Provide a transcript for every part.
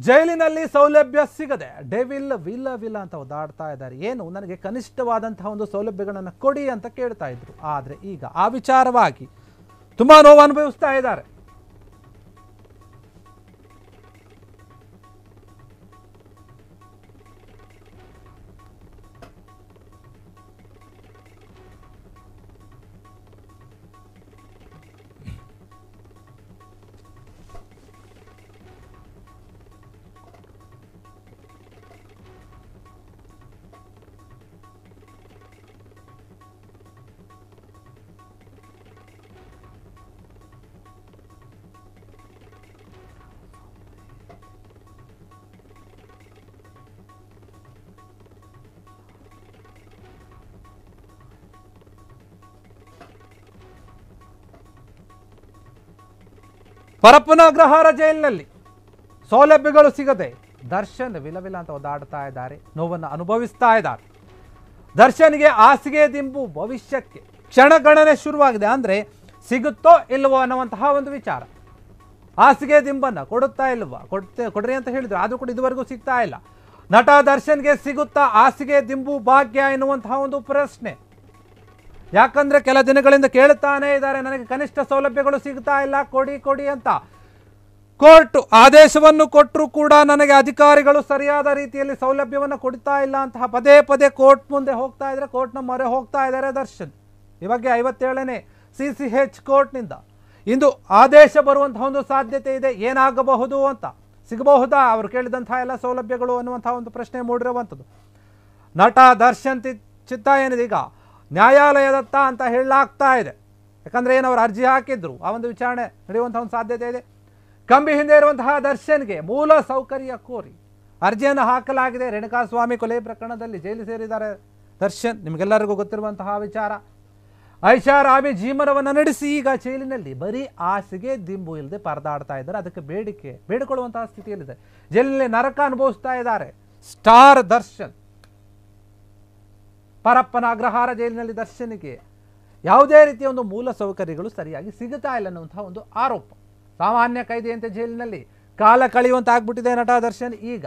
ಜೈಲಿನಲ್ಲಿ ಸೌಲಭ್ಯ ಸಿಗದೆ ಡೆವಿಲ್ ವಿಲ್ಲ ವಿಲ್ಲ ಅಂತ ಒದ್ದಾಡ್ತಾ ಇದ್ದಾರೆ. ಏನು ನನಗೆ ಕನಿಷ್ಠವಾದಂತಹ ಒಂದು ಸೌಲಭ್ಯಗಳನ್ನು ಕೊಡಿ ಅಂತ ಕೇಳ್ತಾ ಇದ್ರು. ಆದರೆ ಈಗ ಆ ವಿಚಾರವಾಗಿ ತುಂಬಾ ನೋವು ಅನುಭವಿಸ್ತಾ ಇದ್ದಾರೆ. ಪರಪ್ಪನ ಅಗ್ರಹಾರ ಜೈಲಿನಲ್ಲಿ ಸೌಲಭ್ಯಗಳು ಸಿಗದೆ ದರ್ಶನ್ ವಿಲವಿಲ ಅಂತ ಒದ್ದಾಡ್ತಾ ಇದ್ದಾರೆ, ನೋವನ್ನು ಅನುಭವಿಸ್ತಾ ಇದ್ದಾರೆ. ದರ್ಶನ್ಗೆ ಹಾಸಿಗೆ ದಿಂಬು ಭವಿಷ್ಯಕ್ಕೆ ಕ್ಷಣಗಣನೆ ಶುರುವಾಗಿದೆ. ಅಂದರೆ ಸಿಗುತ್ತೋ ಇಲ್ವೋ ಅನ್ನುವಂತಹ ಒಂದು ವಿಚಾರ. ಹಾಸಿಗೆ ದಿಂಬನ್ನು ಕೊಡುತ್ತಾ ಇಲ್ವಾ, ಕೊಡ್ರಿ ಅಂತ ಹೇಳಿದ್ರು, ಆದರೂ ಕೂಡ ಇದುವರೆಗೂ ಸಿಗ್ತಾ ಇಲ್ಲ. ನಟ ದರ್ಶನ್ಗೆ ಸಿಗುತ್ತಾ ಹಾಸಿಗೆ ದಿಂಬು ಭಾಗ್ಯ ಎನ್ನುವಂತಹ ಒಂದು ಪ್ರಶ್ನೆ. ಯಾಕಂದ್ರೆ ಕೆಲ ದಿನಗಳಿಂದ ಕೇಳ್ತಾನೆ ಇದ್ದಾರೆ, ನನಗೆ ಕನಿಷ್ಠ ಸೌಲಭ್ಯಗಳು ಸಿಗ್ತಾ ಇಲ್ಲ, ಕೊಡಿ ಕೊಡಿ ಅಂತ. ಕೋರ್ಟ್ ಆದೇಶವನ್ನು ಕೊಟ್ಟರು ಕೂಡ ನನಗೆ ಅಧಿಕಾರಿಗಳು ಸರಿಯಾದ ರೀತಿಯಲ್ಲಿ ಸೌಲಭ್ಯವನ್ನು ಕೊಡ್ತಾ ಇಲ್ಲ ಅಂತ ಪದೇ ಪದೇ ಕೋರ್ಟ್ ಮುಂದೆ ಹೋಗ್ತಾ ಇದ್ದಾರೆ, ಕೋರ್ಟ್ನ ಮೊರೆ ಹೋಗ್ತಾ ಇದ್ದಾರೆ ದರ್ಶನ್. ಈ ಬಗ್ಗೆ 57ನೇ CCH ಕೋರ್ಟ್ನಿಂದ ಇಂದು ಆದೇಶ ಬರುವಂತಹ ಒಂದು ಸಾಧ್ಯತೆ ಇದೆ. ಏನಾಗಬಹುದು ಅಂತ, ಸಿಗಬಹುದಾ ಅವರು ಕೇಳಿದಂತಹ ಎಲ್ಲ ಸೌಲಭ್ಯಗಳು ಅನ್ನುವಂತಹ ಒಂದು ಪ್ರಶ್ನೆ ಮೂಡಿರುವಂಥದ್ದು. ನಟ ದರ್ಶನ್ ಚಿತ್ತ ಏನಿದೆ ಈಗ ನ್ಯಾಯಾಲಯದತ್ತ ಅಂತ ಹೇಳಲಾಗ್ತಾ ಇದೆ. ಯಾಕಂದ್ರೆ ಏನು ಅವರು ಅರ್ಜಿ ಹಾಕಿದ್ರು, ಆ ಒಂದು ವಿಚಾರಣೆ ನಡೆಯುವಂತಹ ಒಂದು ಸಾಧ್ಯತೆ ಇದೆ. ಕಂಬಿ ಹಿಂದೆ ಇರುವಂತಹ ದರ್ಶನ್ಗೆ ಮೂಲ ಸೌಕರ್ಯ ಕೋರಿ ಅರ್ಜಿಯನ್ನು ಹಾಕಲಾಗಿದೆ. ರೇಣುಕಾಸ್ವಾಮಿ ಕೊಲೆ ಪ್ರಕರಣದಲ್ಲಿ ಜೈಲು ಸೇರಿದ್ದಾರೆ ದರ್ಶನ್, ನಿಮಗೆಲ್ಲರಿಗೂ ಗೊತ್ತಿರುವಂತಹ ವಿಚಾರ. ಐಷಾರಾಮಿ ಜೀವನವನ್ನು ನಡೆಸಿ ಈಗ ಜೈಲಿನಲ್ಲಿ ಬರೀ ಹಾಸಿಗೆ ದಿಂಬು ಇಲ್ಲದೆ ಪರದಾಡ್ತಾ ಇದ್ದಾರೆ. ಅದಕ್ಕೆ ಬೇಡಿಕೊಳ್ಳುವಂತಹ ಸ್ಥಿತಿಯಲ್ಲಿದೆ. ಜೈಲಿನಲ್ಲಿ ನರಕ ಅನುಭವಿಸ್ತಾ ಇದ್ದಾರೆ ಸ್ಟಾರ್ ದರ್ಶನ್. ಪರಪ್ಪನ ಅಗ್ರಹಾರ ಜೈಲಿನಲ್ಲಿ ದರ್ಶನ್ಗೆ ಯಾವುದೇ ರೀತಿಯ ಒಂದು ಮೂಲ ಸೌಕರ್ಯಗಳು ಸರಿಯಾಗಿ ಸಿಗುತ್ತಾ ಇಲ್ಲ ಅನ್ನುವಂತಹ ಒಂದು ಆರೋಪ. ಸಾಮಾನ್ಯ ಕೈದಿಯಂತೆ ಜೈಲಿನಲ್ಲಿ ಕಾಲ ಕಳೆಯುವಂತಾಗ್ಬಿಟ್ಟಿದೆ ನಟ ದರ್ಶನ್. ಈಗ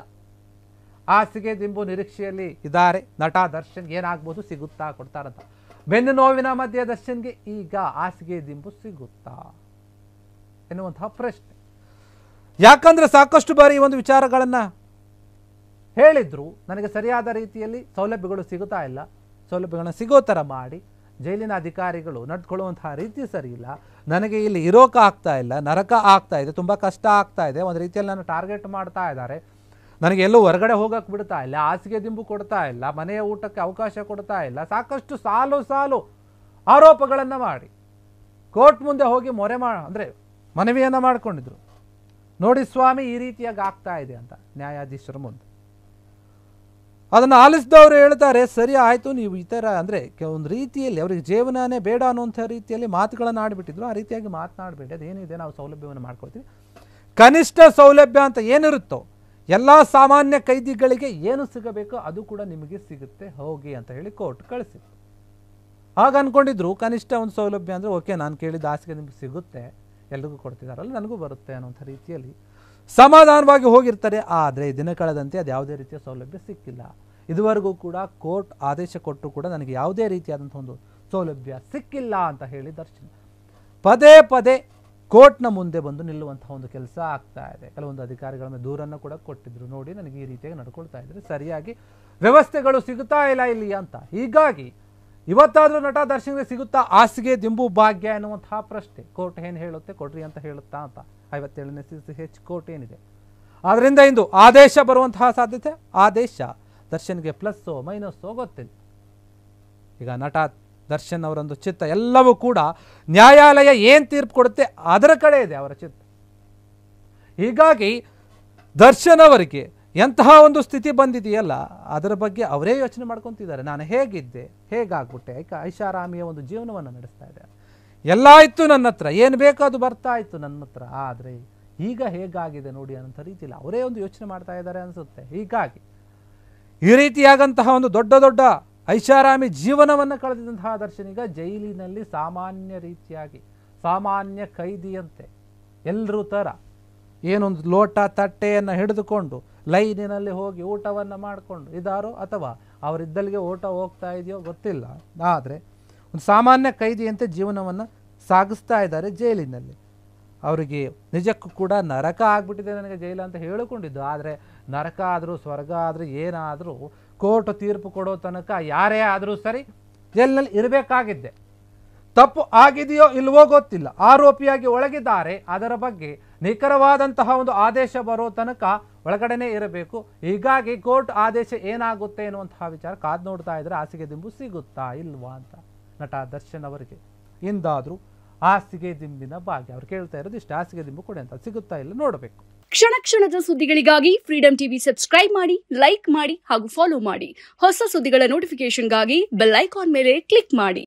ಹಾಸಿಗೆ ದಿಂಬು ನಿರೀಕ್ಷೆಯಲ್ಲಿ ಇದ್ದಾರೆ. ನಟ ದರ್ಶನ್ ಏನಾಗ್ಬೋದು, ಸಿಗುತ್ತಾ, ಕೊಡ್ತಾರಂತ. ಬೆನ್ನು ನೋವಿನ ಮಧ್ಯೆ ದರ್ಶನ್ಗೆ ಈಗ ಹಾಸಿಗೆ ದಿಂಬು ಸಿಗುತ್ತಾ ಎನ್ನುವಂತಹ ಪ್ರಶ್ನೆ. ಯಾಕಂದ್ರೆ ಸಾಕಷ್ಟು ಬಾರಿ ಈ ಒಂದು ವಿಚಾರಗಳನ್ನ ಹೇಳಿದ್ರು, ನನಗೆ ಸರಿಯಾದ ರೀತಿಯಲ್ಲಿ ಸೌಲಭ್ಯಗಳು ಸಿಗುತ್ತಾ ಇಲ್ಲ, ಸೌಲಭ್ಯಗಳನ್ನ ಸಿಗೋ ಥರ ಮಾಡಿ ಜೈಲಿನ ಅಧಿಕಾರಿಗಳು ನಡೆದುಕೊಳ್ಳುವಂತಹ ರೀತಿ ಸರಿ ಇಲ್ಲ, ನನಗೆ ಇಲ್ಲಿ ಇರೋಕೆ ಆಗ್ತಾ ಇಲ್ಲ, ನರಕ ಆಗ್ತಾ ಇದೆ, ತುಂಬ ಕಷ್ಟ ಆಗ್ತಾ ಇದೆ, ಒಂದು ರೀತಿಯಲ್ಲಿ ನಾನು ಟಾರ್ಗೆಟ್ ಮಾಡ್ತಾ ಇದ್ದಾರೆ, ನನಗೆ ಎಲ್ಲೂ ಹೊರಗಡೆ ಹೋಗಕ್ಕೆ ಬಿಡ್ತಾ ಇಲ್ಲ, ಹಾಸಿಗೆ ದಿಂಬು ಕೊಡ್ತಾ ಇಲ್ಲ, ಮನೆಯ ಊಟಕ್ಕೆ ಅವಕಾಶ ಕೊಡ್ತಾ ಇಲ್ಲ, ಸಾಕಷ್ಟು ಸಾಲು ಆರೋಪಗಳನ್ನು ಮಾಡಿ ಕೋರ್ಟ್ ಮುಂದೆ ಹೋಗಿ ಮನವಿಯನ್ನು ಮಾಡಿಕೊಂಡಿದ್ರು. ನೋಡಿ ಸ್ವಾಮಿ, ಈ ರೀತಿಯಾಗಿ ಆಗ್ತಾ ಇದೆ ಅಂತ ನ್ಯಾಯಾಧೀಶರ ಮುಂದೆ. ಅದನ್ನು ಆಲಿಸಿದವರು ಹೇಳ್ತಾರೆ, ಸರಿ ಆಯಿತು, ನೀವು ಈ ಥರ ಅಂದರೆ ಒಂದು ರೀತಿಯಲ್ಲಿ ಅವರಿಗೆ ಜೀವನನೇ ಬೇಡ ಅನ್ನುವಂಥ ರೀತಿಯಲ್ಲಿ ಮಾತುಗಳನ್ನು ಆಡಿಬಿಟ್ಟಿದ್ರು. ಆ ರೀತಿಯಾಗಿ ಮಾತನಾಡಬೇಡಿ, ಅದೇನಿದೆ ನಾವು ಸೌಲಭ್ಯವನ್ನು ಮಾಡ್ಕೊಳ್ತೀವಿ. ಕನಿಷ್ಠ ಸೌಲಭ್ಯ ಅಂತ ಏನಿರುತ್ತೋ ಎಲ್ಲ ಸಾಮಾನ್ಯ ಕೈದಿಗಳಿಗೆ ಏನು ಸಿಗಬೇಕೋ ಅದು ಕೂಡ ನಿಮಗೆ ಸಿಗುತ್ತೆ, ಹೋಗಿ ಅಂತ ಹೇಳಿ ಕೋರ್ಟ್ ಕಳಿಸಿದ್ರು. ಆಗ ಅಂದ್ಕೊಂಡಿದ್ರು ಕನಿಷ್ಠ ಒಂದು ಸೌಲಭ್ಯ ಅಂದರೆ ಓಕೆ, ನಾನು ಕೇಳಿದ ಹಾಸಿಗೆ ನಿಮಗೆ ಸಿಗುತ್ತೆ, ಎಲ್ರಿಗೂ ಕೊಡ್ತಿದ್ದಾರಲ್ಲ, ನನಗೂ ಬರುತ್ತೆ ಅನ್ನೋಂಥ ರೀತಿಯಲ್ಲಿ ಸಮಾಧಾನವಾಗಿ ಹೋಗಿರ್ತಾರೆ. ಆದರೆ ದಿನ ಕಳೆದಂತೆ ಅದು ಯಾವುದೇ ರೀತಿಯ ಸೌಲಭ್ಯ ಸಿಕ್ಕಿಲ್ಲ. ಇದುವರೆಗೂ ಕೂಡ ಕೋರ್ಟ್ ಆದೇಶ ಕೊಟ್ಟರು ಕೂಡ ನನಗೆ ಯಾವುದೇ ರೀತಿಯಾದಂಥ ಒಂದು ಸೌಲಭ್ಯ ಸಿಕ್ಕಿಲ್ಲ ಅಂತ ಹೇಳಿ ದರ್ಶನ್ ಪದೇ ಕೋರ್ಟ್ನ ಮುಂದೆ ಬಂದು ನಿಲ್ಲುವಂತಹ ಒಂದು ಕೆಲಸ ಆಗ್ತಾ ಇದೆ. ಕೆಲವೊಂದು ಅಧಿಕಾರಿಗಳ ಮೇಲೆ ದೂರನ್ನು ಕೂಡ ಕೊಟ್ಟಿದ್ರು, ನೋಡಿ ನನಗೆ ಈ ರೀತಿಯಾಗಿ ನಡ್ಕೊಳ್ತಾ ಇದ್ದಾರೆ, ಸರಿಯಾಗಿ ವ್ಯವಸ್ಥೆಗಳು ಸಿಗುತ್ತಾ ಇಲ್ಲ ಇಲ್ಲಿ ಅಂತ. ಹೀಗಾಗಿ ಇವತ್ತಾದರೂ ನಟ ದರ್ಶನ್ಗೆ ಸಿಗುತ್ತಾ ಹಾಸಿಗೆ ದಿಂಬು ಭಾಗ್ಯ ಎನ್ನುವಂತಹ ಪ್ರಶ್ನೆ. ಕೋರ್ಟ್ ಏನು ಹೇಳುತ್ತೆ, ಕೊಡ್ರಿ ಅಂತ ಹೇಳುತ್ತಾ ಅಂತ 57ನೇ CCH ಕೋರ್ಟ್ ಏನಿದೆ. ಆದ್ದರಿಂದ ಇಂದು ಆದೇಶ ಬರುವಂತಹ ಸಾಧ್ಯತೆ. ಆದೇಶ ದರ್ಶನ್ಗೆ ಪ್ಲಸ್ಸೋ ಮೈನಸ್ಸೋ ಗೊತ್ತಿಲ್ಲ. ಈಗ ನಟ ದರ್ಶನ್ ಅವರೊಂದು ಚಿತ್ತ ಎಲ್ಲವೂ ಕೂಡ ನ್ಯಾಯಾಲಯ ಏನು ತೀರ್ಪು ಕೊಡುತ್ತೆ ಅದರ ಕಡೆ ಇದೆ ಅವರ ಚಿತ್ತ. ಹೀಗಾಗಿ ದರ್ಶನ್ ಅವರಿಗೆ ಎಂತಹ ಒಂದು ಸ್ಥಿತಿ ಬಂದಿದೆಯಲ್ಲ ಅದರ ಬಗ್ಗೆ ಅವರೇ ಯೋಚನೆ ಮಾಡ್ಕೊತಿದ್ದಾರೆ. ನಾನು ಹೇಗಿದ್ದೆ, ಹೇಗಾಗ್ಬಿಟ್ಟೆ, ಐಷಾರಾಮಿಯ ಒಂದು ಜೀವನವನ್ನು ನಡೆಸ್ತಾ ಇದ್ದಾರೆ, ಎಲ್ಲ ಇತ್ತು ನನ್ನ ಹತ್ರ, ಏನು ಬೇಕೋ ಅದು ಬರ್ತಾ ಇತ್ತು ನನ್ನ ಹತ್ರ, ಆದರೆ ಈಗ ಹೇಗಾಗಿದೆ ನೋಡಿ ಅನ್ನೋಂಥ ರೀತಿಯಲ್ಲಿ ಅವರೇ ಒಂದು ಯೋಚನೆ ಮಾಡ್ತಾ ಇದ್ದಾರೆ ಅನಿಸುತ್ತೆ. ಹೀಗಾಗಿ ಈ ರೀತಿಯಾದಂತಹ ಒಂದು ದೊಡ್ಡ ಐಷಾರಾಮಿ ಜೀವನವನ್ನು ಕಳೆದಿದ್ದಂತಹ ದರ್ಶನ್ ಈಗ ಜೈಲಿನಲ್ಲಿ ಸಾಮಾನ್ಯ ರೀತಿಯಾಗಿ ಸಾಮಾನ್ಯ ಕೈದಿಯಂತೆ ಎಲ್ಲರೂ ಥರ ಏನೊಂದು ಲೋಟ ತಟ್ಟೆಯನ್ನು ಹಿಡಿದುಕೊಂಡು ಲೈನಿನಲ್ಲಿ ಹೋಗಿ ಊಟವನ್ನು ಮಾಡಿಕೊಂಡು ಇದ್ದಾರೋ ಅಥವಾ ಅವರಿದ್ದಲ್ಲಿಗೆ ಊಟ ಹೋಗ್ತಾ ಇದೆಯೋ ಗೊತ್ತಿಲ್ಲ. ಆದರೆ ಒಂದು ಸಾಮಾನ್ಯ ಕೈದಿಯಂತೆ ಜೀವನವನ್ನು ಸಾಗಿಸ್ತಾ ಇದ್ದಾರೆ ಜೈಲಿನಲ್ಲಿ. ಅವರಿಗೆ ನಿಜಕ್ಕೂ ಕೂಡ ನರಕ ಆಗಿಬಿಟ್ಟಿದೆ ನನಗೆ ಜೈಲು ಅಂತ ಹೇಳಿಕೊಂಡಿದ್ದು. ಆದರೆ ನರಕ ಆದರೂ ಸ್ವರ್ಗ ಆದರೂ ಏನಾದರೂ ಕೋರ್ಟ್ ತೀರ್ಪು ಕೊಡೋ ತನಕ ಯಾರೇ ಆದರೂ ಸರಿ ಜೈಲಿನಲ್ಲಿ ಇರಬೇಕಾಗಿದ್ದೆ. ತಪ್ಪು ಆಗಿದೆಯೋ ಇಲ್ವೋ ಗೊತ್ತಿಲ್ಲ, ಆರೋಪಿಯಾಗಿ ಒಳಗಿದ್ದಾರೆ, ಅದರ ಬಗ್ಗೆ ನಿಖರವಾದಂತಹ ಒಂದು ಆದೇಶ ಬರೋ ತನಕ ಒಳಗಡೆನೇ ಇರಬೇಕು. ಹೀಗಾಗಿ ಕೋರ್ಟ್ ಆದೇಶ ಏನಾಗುತ್ತೆ ಎನ್ನುವಂತಹ ವಿಚಾರ ಕಾದು ನೋಡ್ತಾ ಇದ್ರೆ ಹಾಸಿಗೆ ದಿಂಬು ಸಿಗುತ್ತಾ ಇಲ್ವಾ ಅಂತ ನಟ ದರ್ಶನ್ ಅವರಿಗೆ ಇಂದಾದರೂ ಹಾಸಿಗೆ ದಿಂಬಿನ ಭಾಗ್ಯ. ಅವ್ರು ಕೇಳ್ತಾ ಇರೋದು ಇಷ್ಟು, ಹಾಸಿಗೆ ದಿಂಬು ಕೊಡಿ ಅಂತ. ಸಿಗುತ್ತಾ ಇಲ್ಲ ನೋಡಬೇಕು. ಕ್ಷಣ ಕ್ಷಣದ ಸುದ್ದಿಗಳಿಗಾಗಿ ಫ್ರೀಡಂ ಟಿವಿ ಸಬ್ಸ್ಕ್ರೈಬ್ ಮಾಡಿ, ಲೈಕ್ ಮಾಡಿ ಹಾಗೂ ಫಾಲೋ ಮಾಡಿ. ಹೊಸ ಸುದ್ದಿಗಳ ನೋಟಿಫಿಕೇಶನ್ಗಾಗಿ ಬೆಲ್ ಐಕಾನ್ ಮೇಲೆ ಕ್ಲಿಕ್ ಮಾಡಿ.